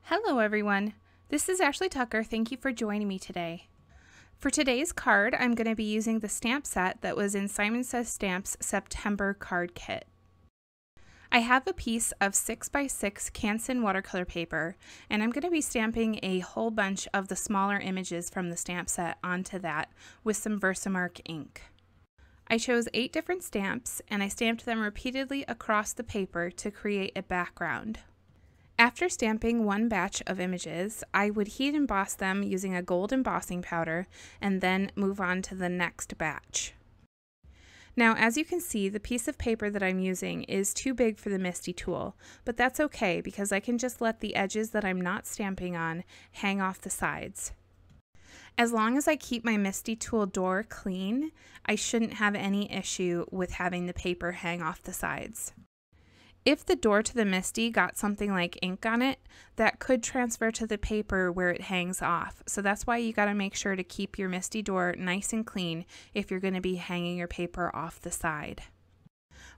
Hello everyone, this is Ashley Tucker. Thank you for joining me today. For today's card, I'm going to be using the stamp set that was in Simon Says Stamps September card kit. I have a piece of 6x6 Canson watercolor paper, and I'm going to be stamping a whole bunch of the smaller images from the stamp set onto that with some Versamark ink. I chose 8 different stamps, and I stamped them repeatedly across the paper to create a background. After stamping one batch of images, I would heat emboss them using a gold embossing powder and then move on to the next batch. Now, as you can see, the piece of paper that I'm using is too big for the MISTI tool, but that's okay because I can just let the edges that I'm not stamping on hang off the sides. As long as I keep my MISTI tool door clean, I shouldn't have any issue with having the paper hang off the sides. If the door to the MISTI got something like ink on it, that could transfer to the paper where it hangs off. So that's why you got to make sure to keep your MISTI door nice and clean if you're going to be hanging your paper off the side.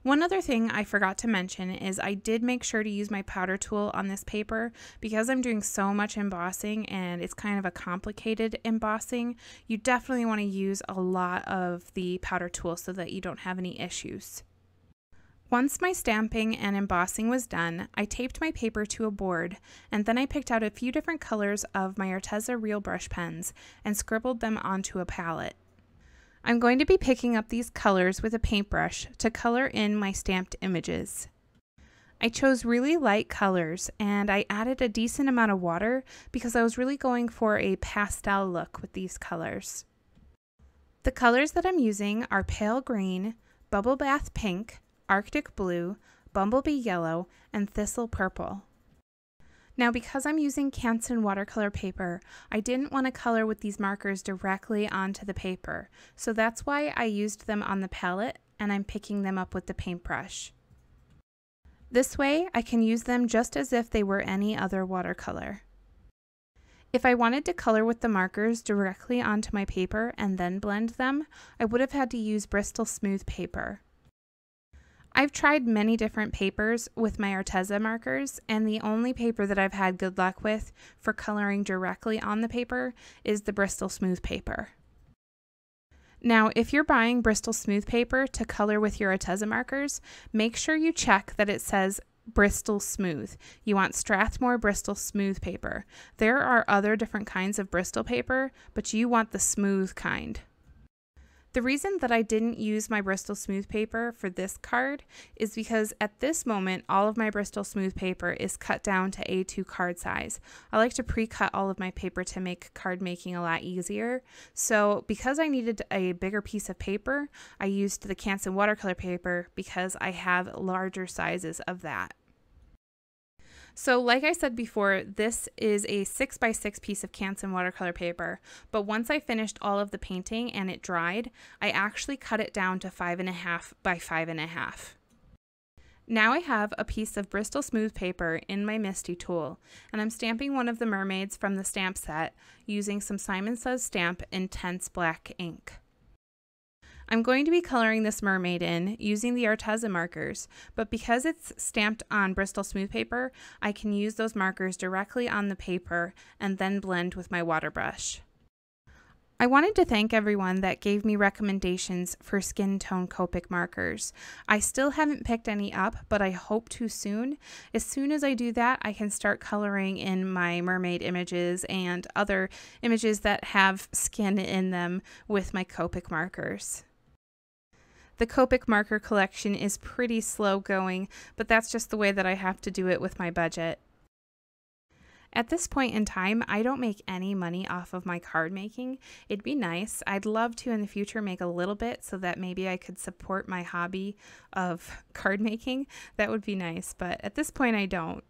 One other thing I forgot to mention is I did make sure to use my powder tool on this paper because I'm doing so much embossing and it's kind of a complicated embossing. You definitely want to use a lot of the powder tool so that you don't have any issues. Once my stamping and embossing was done, I taped my paper to a board, and then I picked out a few different colors of my Arteza Real Brush pens and scribbled them onto a palette. I'm going to be picking up these colors with a paintbrush to color in my stamped images. I chose really light colors, and I added a decent amount of water because I was really going for a pastel look with these colors. The colors that I'm using are Pale Green, Bubble Bath Pink, Arctic Blue, Bumblebee Yellow, and Thistle Purple. Now, because I'm using Canson watercolor paper, I didn't want to color with these markers directly onto the paper, so that's why I used them on the palette and I'm picking them up with the paintbrush. This way, I can use them just as if they were any other watercolor. If I wanted to color with the markers directly onto my paper and then blend them, I would have had to use Bristol Smooth paper. I've tried many different papers with my Arteza markers, and the only paper that I've had good luck with for coloring directly on the paper is the Bristol Smooth paper. Now, if you're buying Bristol Smooth paper to color with your Arteza markers, make sure you check that it says Bristol Smooth. You want Strathmore Bristol Smooth paper. There are other different kinds of Bristol paper, but you want the smooth kind. The reason that I didn't use my Bristol Smooth paper for this card is because at this moment, all of my Bristol Smooth paper is cut down to A2 card size. I like to pre-cut all of my paper to make card making a lot easier. So because I needed a bigger piece of paper, I used the Canson watercolor paper because I have larger sizes of that. So like I said before, this is a 6x6 piece of Canson watercolor paper, but once I finished all of the painting and it dried, I actually cut it down to 5.5 by 5.5. Now I have a piece of Bristol Smooth paper in my MISTI tool, and I'm stamping one of the mermaids from the stamp set using some Simon Says Stamp Intense Black ink. I'm going to be coloring this mermaid in using the Arteza markers, but because it's stamped on Bristol Smooth paper, I can use those markers directly on the paper and then blend with my water brush. I wanted to thank everyone that gave me recommendations for skin tone Copic markers. I still haven't picked any up, but I hope to soon. As soon as I do that, I can start coloring in my mermaid images and other images that have skin in them with my Copic markers. The Copic marker collection is pretty slow going, but that's just the way that I have to do it with my budget. At this point in time, I don't make any money off of my card making. It'd be nice. I'd love to in the future make a little bit so that maybe I could support my hobby of card making. That would be nice, but at this point I don't.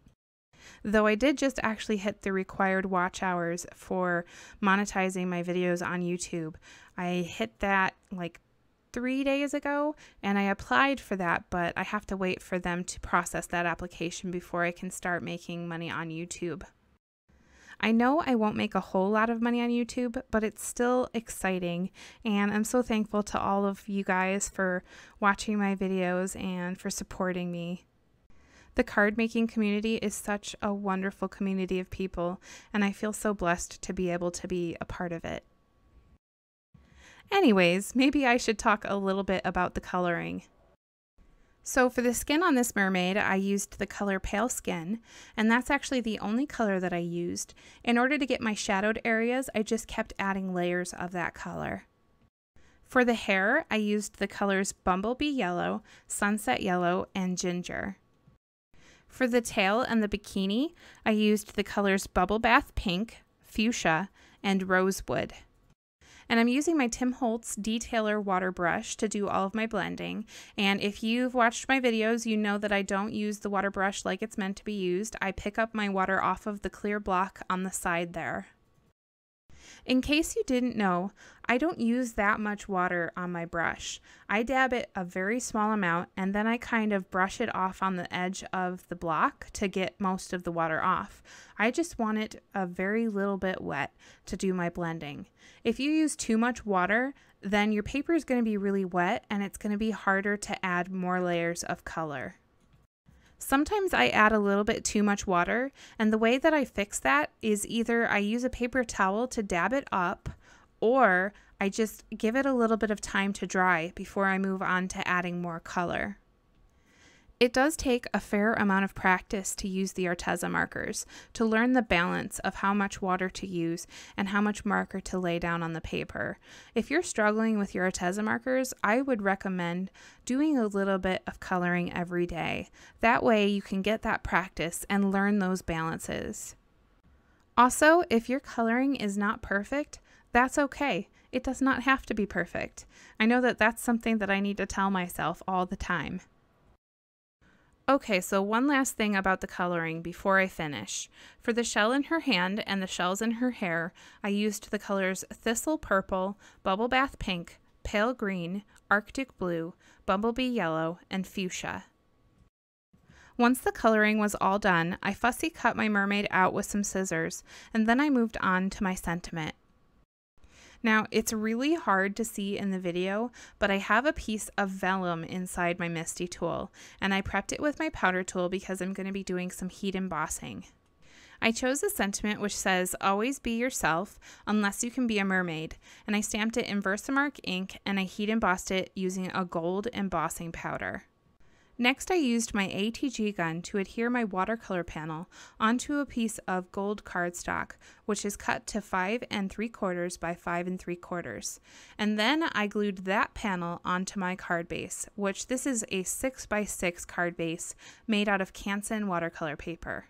Though I did just actually hit the required watch hours for monetizing my videos on YouTube. I hit that like 3 days ago, and I applied for that, but I have to wait for them to process that application before I can start making money on YouTube. I know I won't make a whole lot of money on YouTube, but it's still exciting, and I'm so thankful to all of you guys for watching my videos and for supporting me. The card making community is such a wonderful community of people, and I feel so blessed to be able to be a part of it. Anyways, maybe I should talk a little bit about the coloring. So for the skin on this mermaid, I used the color Pale Skin, and that's actually the only color that I used. In order to get my shadowed areas, I just kept adding layers of that color. For the hair, I used the colors Bumblebee Yellow, Sunset Yellow, and Ginger. For the tail and the bikini, I used the colors Bubble Bath Pink, Fuchsia, and Rosewood. And I'm using my Tim Holtz Detailer water brush to do all of my blending. And if you've watched my videos, you know that I don't use the water brush like it's meant to be used. I pick up my water off of the clear block on the side there. In case you didn't know, I don't use that much water on my brush. I dab it a very small amount and then I kind of brush it off on the edge of the block to get most of the water off. I just want it a very little bit wet to do my blending. If you use too much water, then your paper is going to be really wet and it's going to be harder to add more layers of color. Sometimes I add a little bit too much water, and the way that I fix that is either I use a paper towel to dab it up, or I just give it a little bit of time to dry before I move on to adding more color. It does take a fair amount of practice to use the Arteza markers, to learn the balance of how much water to use and how much marker to lay down on the paper. If you're struggling with your Arteza markers, I would recommend doing a little bit of coloring every day. That way you can get that practice and learn those balances. Also, if your coloring is not perfect, that's okay. It does not have to be perfect. I know that that's something that I need to tell myself all the time. Okay, so one last thing about the coloring before I finish. For the shell in her hand and the shells in her hair, I used the colors Thistle Purple, Bubble Bath Pink, Pale Green, Arctic Blue, Bumblebee Yellow, and Fuchsia. Once the coloring was all done, I fussy cut my mermaid out with some scissors, and then I moved on to my sentiment. Now, it's really hard to see in the video, but I have a piece of vellum inside my Misty tool, and I prepped it with my powder tool because I'm going to be doing some heat embossing. I chose a sentiment which says, "Always be yourself, unless you can be a mermaid," and I stamped it in Versamark ink, and I heat embossed it using a gold embossing powder. Next, I used my ATG gun to adhere my watercolor panel onto a piece of gold cardstock, which is cut to 5 3/4 by 5 3/4. And then I glued that panel onto my card base, which this is a 6 by 6 card base made out of Canson watercolor paper.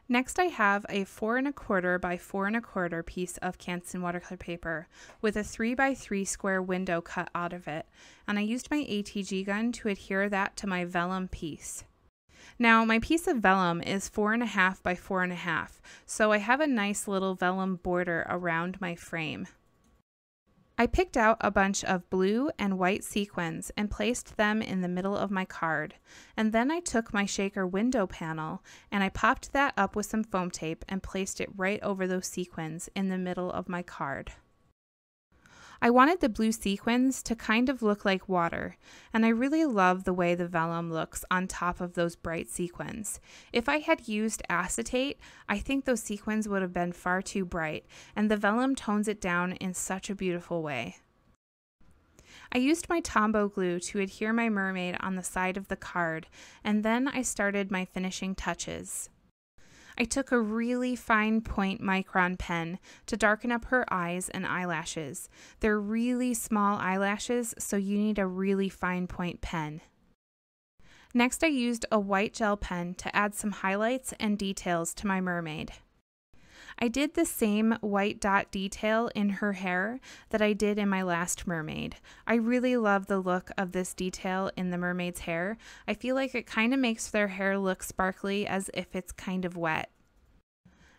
Next, I have a 4 1/4 by 4 1/4 piece of Canson watercolor paper with a 3 by 3 square window cut out of it, and I used my ATG gun to adhere that to my vellum piece. Now, my piece of vellum is 4 1/2 by 4 1/2, so I have a nice little vellum border around my frame. I picked out a bunch of blue and white sequins and placed them in the middle of my card, and then I took my shaker window panel and I popped that up with some foam tape and placed it right over those sequins in the middle of my card. I wanted the blue sequins to kind of look like water, and I really love the way the vellum looks on top of those bright sequins. If I had used acetate, I think those sequins would have been far too bright, and the vellum tones it down in such a beautiful way. I used my Tombow glue to adhere my mermaid on the side of the card, and then I started my finishing touches. I took a really fine point micron pen to darken up her eyes and eyelashes. They're really small eyelashes, so you need a really fine point pen. Next, I used a white gel pen to add some highlights and details to my mermaid. I did the same white dot detail in her hair that I did in my last mermaid. I really love the look of this detail in the mermaid's hair. I feel like it kind of makes their hair look sparkly as if it's kind of wet.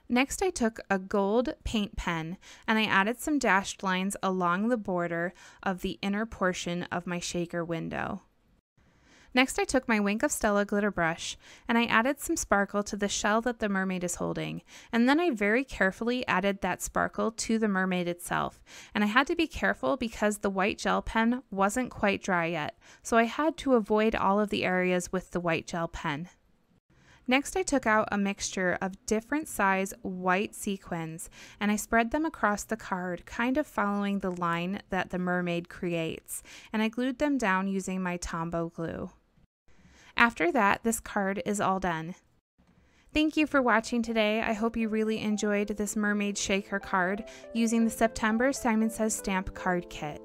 Next, I took a gold paint pen and I added some dashed lines along the border of the inner portion of my shaker window. Next, I took my Wink of Stella glitter brush and I added some sparkle to the shell that the mermaid is holding, and then I very carefully added that sparkle to the mermaid itself. And I had to be careful because the white gel pen wasn't quite dry yet, so I had to avoid all of the areas with the white gel pen. Next, I took out a mixture of different size white sequins and I spread them across the card, kind of following the line that the mermaid creates, and I glued them down using my Tombow glue. After that, this card is all done. Thank you for watching today. I hope you really enjoyed this Mermaid Shaker card using the September Simon Says Stamp card kit.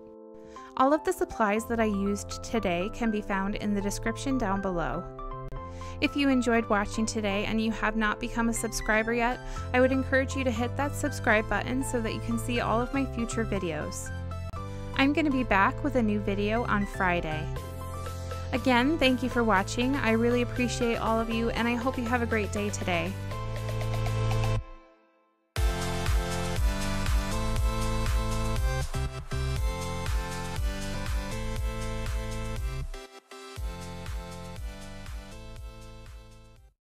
All of the supplies that I used today can be found in the description down below. If you enjoyed watching today and you have not become a subscriber yet, I would encourage you to hit that subscribe button so that you can see all of my future videos. I'm going to be back with a new video on Friday. Again, thank you for watching. I really appreciate all of you and I hope you have a great day today.